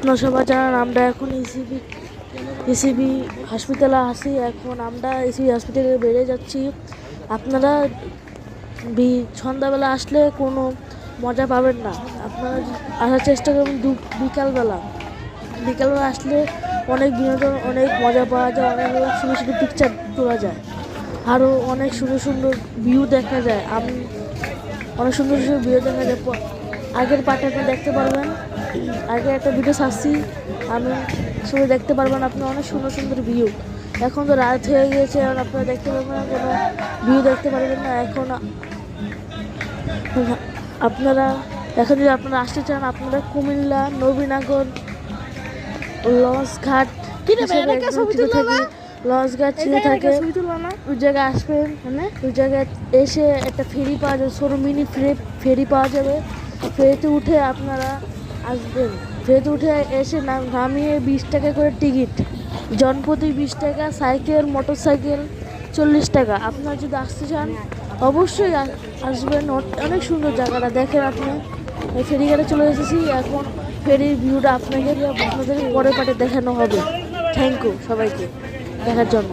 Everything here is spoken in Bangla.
আপনারা সবাই জানেন আমরা এখন ইসিবি হসপিটালে আসি। এখন আমরা ইসিবি হসপিটালে বেরিয়ে যাচ্ছি। আপনারা সন্ধ্যাবেলা আসলে কোনো মজা পাবেন না। আপনারা আসার চেষ্টা করবেন বিকালবেলা আসলে অনেক বিনোদন, অনেক মজা পাওয়া যায়, অনেক সুন্দর সুন্দর পিকচার তোলা যায়, আরও অনেক সুন্দর সুন্দর ভিউ দেখা যায়। অনেক সুন্দর সুন্দর ভিউ দেখা যায়। আগের পার্টে আপনি দেখতে পারবেন, আগে একটা ভিডিও ছাড়ছি আমি, সবাই দেখতে পারবেন আপনি অনেক সুন্দর সুন্দর ভিউ। এখন তো রাত হয়ে গিয়েছে, আর আপনারা দেখতে পারবেন না, কোনো ভিউ দেখতে পারবেন না। এখন যদি আপনারা আসতে চান, আপনারা কুমিল্লা নবীনগর লঞ্চঘাট লঞ্চঘাট ছিল থাকে, ওই জায়গায় আসবেন। ওই জায়গায় এসে একটা ফেরি পাওয়া যাবে, ছোটো মিনি ফেরি পাওয়া যাবে। ফেরিতে উঠে আপনারা আসবেন। ফেরিতে উঠে এসে নামিয়ে 20 টাকা করে টিকিট, জনপ্রতি 20 টাকা, সাইকেল মোটর সাইকেল 40 টাকা। আপনারা যদি আসতে চান অবশ্যই আসবেন। অনেক সুন্দর জায়গাটা দেখেন আপনি। ফেরিঘাটে চলে এসেছি, এখন ফেরির ভিউটা আপনাদের পরে পাটে দেখানো হবে। থ্যাংক ইউ সবাইকে দেখার জন্য।